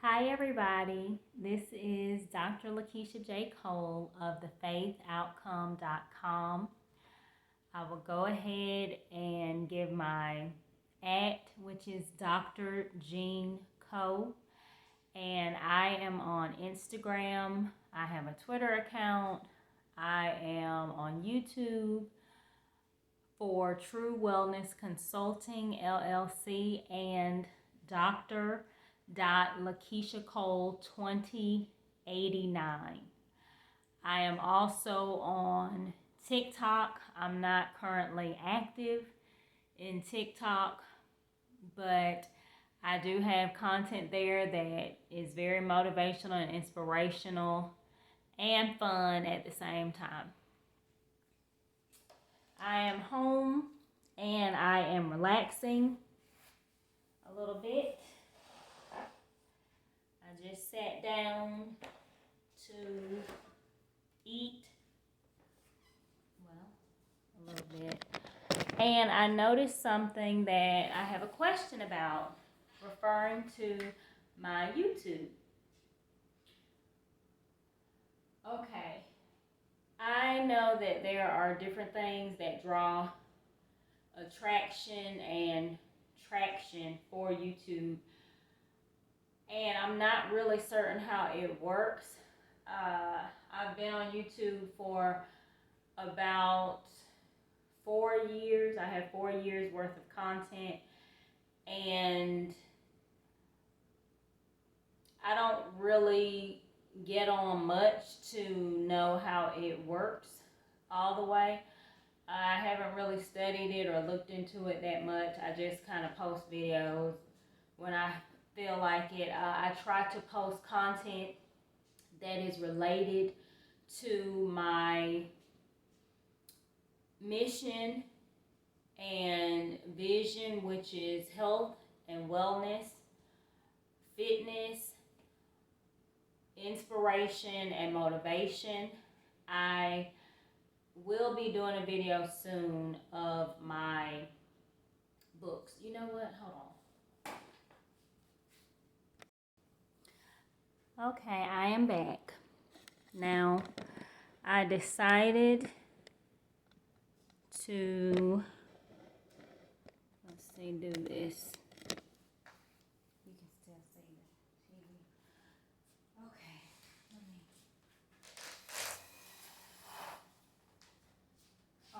Hi, everybody. This is Dr. LaKeisha J. Cole of thefaithoutcome.com. I will go ahead and give my which is Dr. Jean Cole. And I am on Instagram. I have a Twitter account. I am on YouTube for True Wellness Consulting LLC and Dr. LaKeisha Cole 2089. I am also on TikTok. I'm not currently active in TikTok, but I do have content there that is very motivational and inspirational and fun at the same time. I am home and I am relaxing a little bit. I just sat down to eat, a little bit. And I noticed something that I have a question about, referring to my YouTube. Okay, I know that there are different things that draw attraction and traction for YouTube, and I'm not really certain how it works. I've been on YouTube for about 4 years. I have 4 years worth of content, and I don't really get on much to know how it works all the way. I haven't really studied it or looked into it that much. I just kind of post videos when I feel like it. I try to post content that is related to my mission and vision, which is health and wellness, fitness, inspiration, and motivation. I will be doing a video soon of my books. You know what? Hold on. Okay, I am back. Now, I decided to, do this. You can still see the TV. Okay,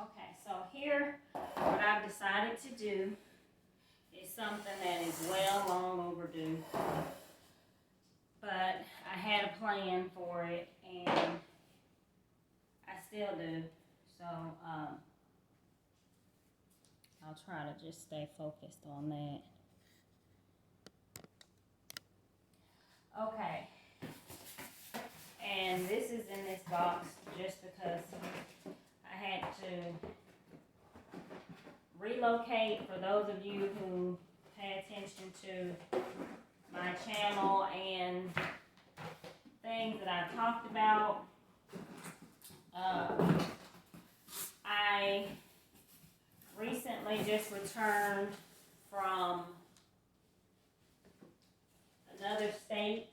Okay, so here, what I've decided to do is something that is long overdue. But I had a plan for it, and I still do. So, I'll try to just stay focused on that. Okay. And this is in this box just because I had to relocate. For those of you who pay attention to my channel and things that I've talked about, I recently just returned from another state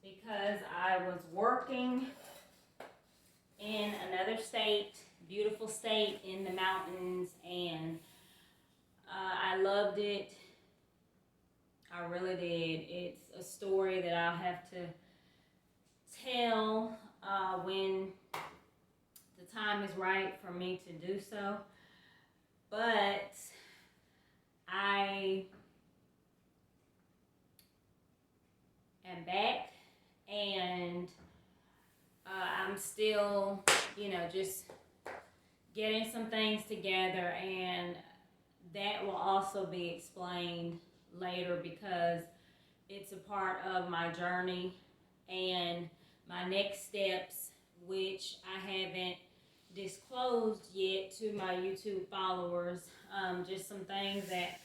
because I was working in another state, beautiful state in the mountains, and I loved it. I really did. It's a story that I'll have to tell when the time is right for me to do so. But I am back, and I'm still, just getting some things together, and that will also be explained later because it's a part of my journey and my next steps, which I haven't disclosed yet to my YouTube followers. Just some things that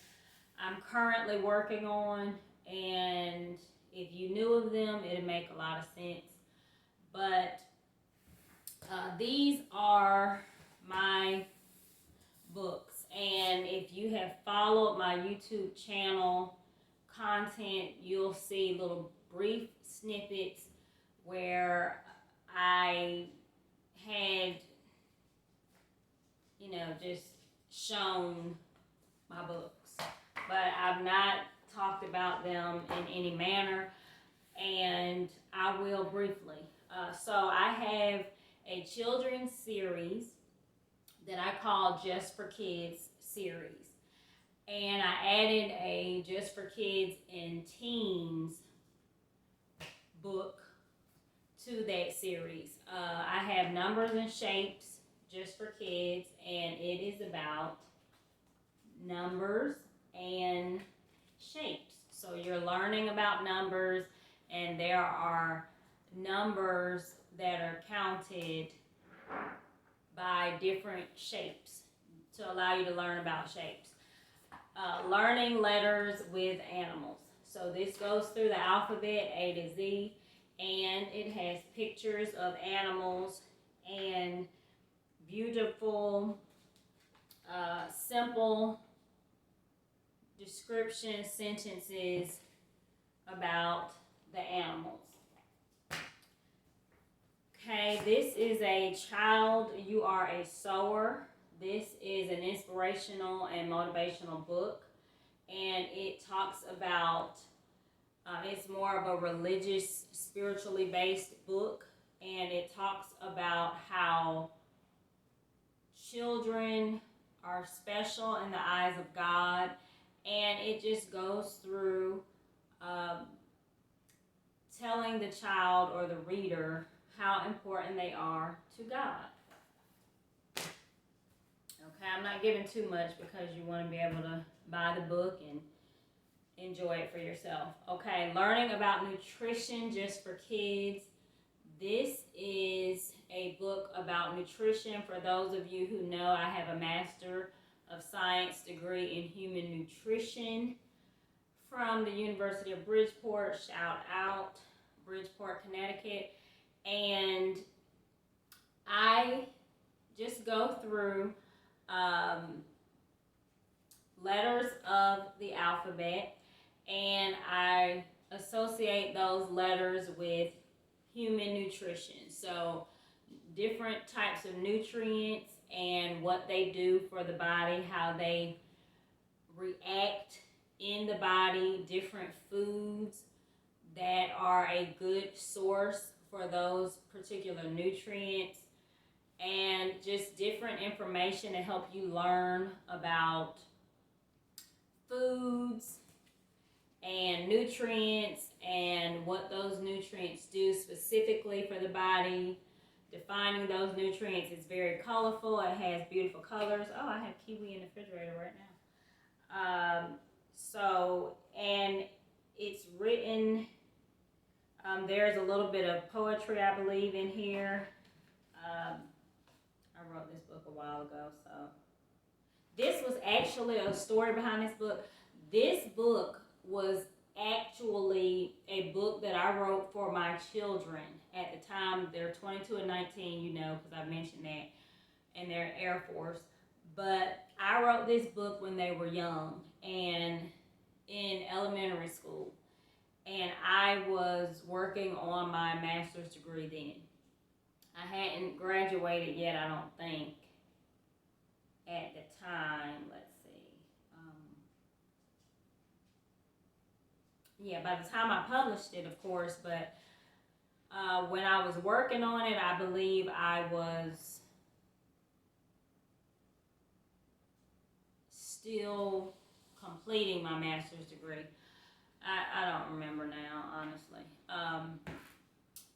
I'm currently working on, and if you knew of them, it'd make a lot of sense. But these are my books, and if you have followed my YouTube channel content, you'll see little brief snippets where I had, just shown my books. But I've not talked about them in any manner, and I will briefly. So I have a children's series that I call Just for Kids series. And I added a Just for Kids and Teens book to that series. I have Numbers and Shapes Just for Kids, and it is about numbers and shapes. So you're learning about numbers, and there are numbers that are counted by different shapes to allow you to learn about shapes. Learning letters with animals. So this goes through the alphabet A to Z, and it has pictures of animals and beautiful, simple description sentences about the animals. Okay, this is a child, you are a sower. This is an inspirational and motivational book, and it talks about, it's more of a religious, spiritually based book, and it talks about how children are special in the eyes of God, and it just goes through telling the child or the reader how important they are to God. Okay, I'm not giving too much because you want to be able to buy the book and enjoy it for yourself. Okay, learning about nutrition just for kids. This is a book about nutrition. For those of you who know, I have a Master of Science degree in Human Nutrition from the University of Bridgeport. Shout out, Bridgeport, Connecticut. And I just go through letters of the alphabet, and I associate those letters with human nutrition. So different types of nutrients and what they do for the body, how they react in the body, different foods that are a good source for those particular nutrients, and just different information to help you learn about foods and nutrients and what those nutrients do specifically for the body. Defining those nutrients is very colorful. It has beautiful colors. Oh, I have kiwi in the refrigerator right now. And it's written, there's a little bit of poetry, I believe, in here. I wrote this book a while ago, so. This was actually a story behind this book. This book was actually a book that I wrote for my children at the time. They're 22 and 19, because I mentioned that, and they're Air Force. But I wrote this book when they were young and in elementary school. And I was working on my master's degree then. I hadn't graduated yet, I don't think, at the time. Let's see. By the time I published it, of course, but when I was working on it, I believe I was still completing my master's degree. I don't remember now, honestly.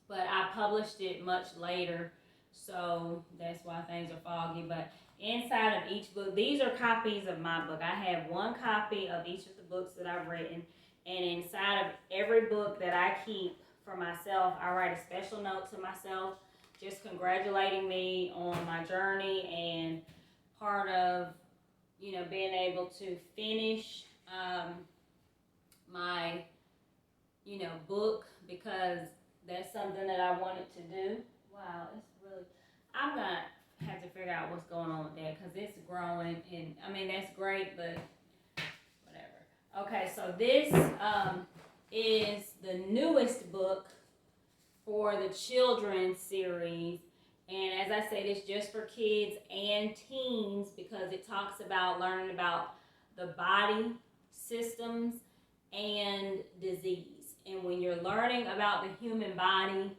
But I published it much later, so that's why things are foggy. But inside of each book, these are copies of my book. I have one copy of each of the books that I've written, and inside of every book that I keep for myself, I write a special note to myself, just congratulating me on my journey and part of, being able to finish my, book, because that's something that I wanted to do. Wow, it's really, I'm going to have to figure out what's going on with that, because it's growing, and, that's great, but whatever. Okay, so this is the newest book for the children's series. And as I said, it's just for kids and teens because it talks about learning about the body, systems, and disease. And when you're learning about the human body,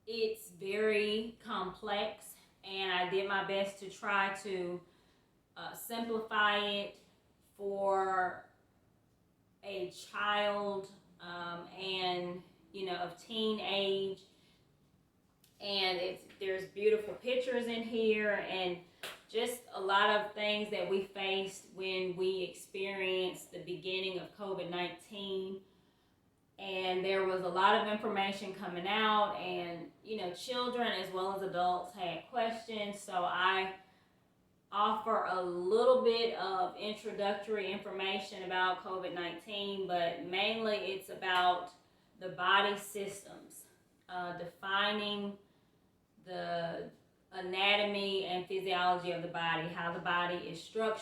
it's very complex. And I did my best to try to simplify it for a child and of teen age, and there's beautiful pictures in here and just a lot of things that we faced when we experienced the beginning of COVID-19. And there was a lot of information coming out, and children as well as adults had questions, so I offer a little bit of introductory information about COVID-19, but mainly it's about the body systems, defining the anatomy and physiology of the body, how the body is structured.